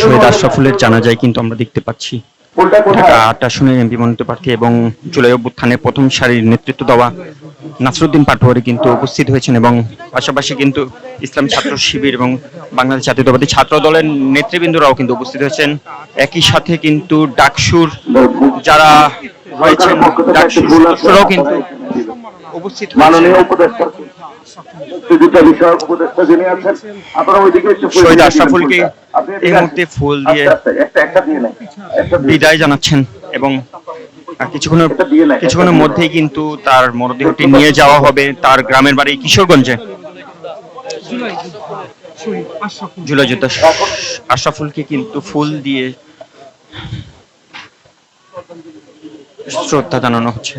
শহীদ আশরাফুলের জানাজায় কিন্তু আমরা দেখতে পাচ্ছি ঢাকা ৮ আসনের এমপি মনোনীত প্রার্থী এবং জুলাই অভ্যুত্থানের প্রথম সারির নেতৃত্ব দেওয়া নাসরুদ্দিন পাটোয়ারি কিন্তু উপস্থিত হয়েছেন এবং পাশাপাশি কিন্তু ইসলামী ছাত্র শিবির এবং বাংলাদেশ জাতীয়তাবাদী ছাত্র দলের নেতৃবৃন্দরাও কিন্তু উপস্থিত হয়েছেন। একই সাথে কিন্তু ডাকসুর যারা রয়েছেন ডাকসুর সদস্যরাও কিন্তু উপস্থিত শহীদ আশরাফুলকে এই মুহূর্তে ফুল দিয়ে বিদায় জানাচ্ছেন এবং কিছুক্ষণের মধ্যেই কিন্তু তার মরদেহটি নিয়ে যাওয়া হবে তার গ্রামের বাড়ি কিশোরগঞ্জে। জুলাই যোদ্ধা আশরাফুলকে কিন্তু ফুল দিয়ে শ্রদ্ধা জানানো হচ্ছে।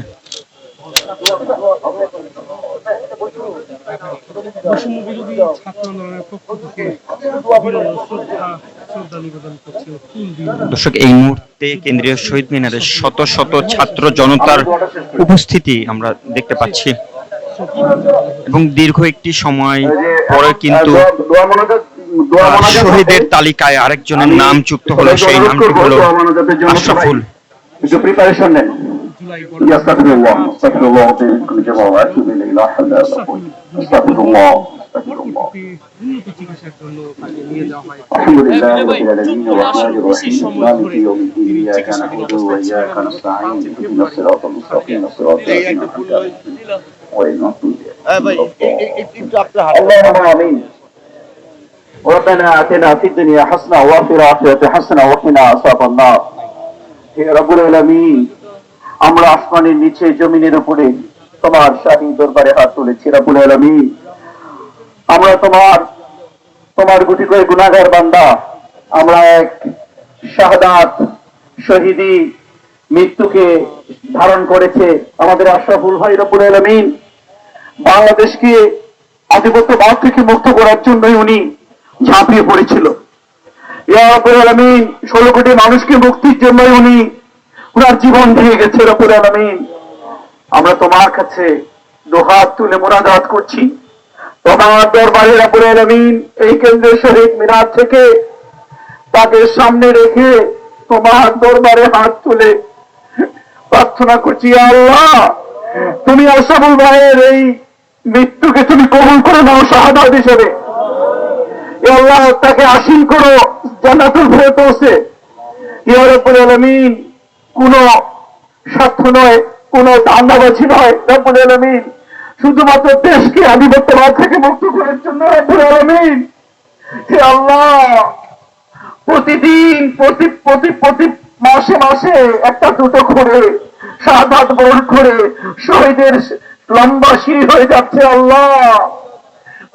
দর্শক, এই মুহূর্তে কেন্দ্রীয় শহীদ মিনারে শত শত ছাত্র জনতার উপস্থিতি আমরা দেখতে পাচ্ছি এবং দীর্ঘ একটি সময় পরে কিন্তু শহীদের তালিকায় আরেকজনের নাম যুক্ত হলো, সেই নামটি হলো আশরাফুল। ربنا آتنا في الدنيا حسنة وفي الآخرة حسنة وقنا عذاب النار। হে রব্বুল আলামিন, আমরা আসমানের নিচে জমিনের উপরে তোমার শাহী দরবারে হাত তুলেছি রব্বুল আলামিন। আমরা তোমার গুটি করে গুনাহগার বান্দা। আমরা এক শাহাদাত শহীদি মৃত্যুকে ধারণ করেছে আমাদের আশরাফুল ভাই রব্বুল আলামিন। বাংলাদেশকে আধিপত্যবাদ থেকে মুক্ত করার জন্যই উনি ঝাঁপিয়ে পড়েছিল। ইয়া রব্বুল আলামিন, 16 কোটি মানুষকে মুক্তির জন্যই উনি ওনার জীবন দিয়ে গেছে রব্বুল আলামিন। আমরা তোমার কাছে দুহাত তুলে মুনাজাত করছি তোমার দরবারে রব্বুল আলামিন। এই কেন্দ্রের শহীদ মিনার থেকে তাকে সামনে রেখে তোমার দরবারে হাত তুলে প্রার্থনা করছি, আল্লাহ তুমি আশরাফুল ভাইয়ের এই মৃত্যুকে তুমি কবুল করে নাও শাহাদাত হিসেবে। আল্লাহ তাকে আসীন করো জান্নাতুল ফেরদৌসে। ইয়া রব্বুল আলামিন, কোন স্বার্থ নয়, কোন ধান্দাবাজি নয় রব্বুল আলামিন, শুধুমাত্র দেশকে আধিপত্যবাদ থেকে মুক্ত করার জন্য রব্বুল আলামিন। হে আল্লাহ, প্রতিদিন প্রতি মাসে মাসে একটা দুটো করে শাহাদাত বরণ করে শহীদের লম্বা সিঁড়ি হয়ে যাচ্ছে।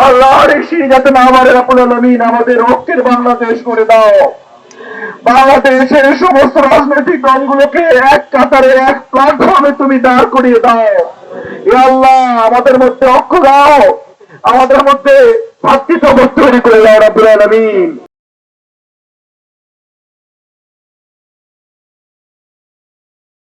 আল্লাহর এই সিঁড়ি যাতে না মারে রব্বুল আলামিন, আমাদের ঐক্যের বাংলাদেশ করে দাও। বাংলাদেশের সমস্ত রাজনৈতিক দলগুলোকে এক কাতারে এক প্ল্যাটফর্মে তুমি দাঁড় করিয়ে দাও। ইয়া আল্লাহ, আমাদের মধ্যে ঐক্য দাও, আমাদের মধ্যে ভ্রাতৃত্ববোধ তৈরি করে দাও রব্বুল আলামিন।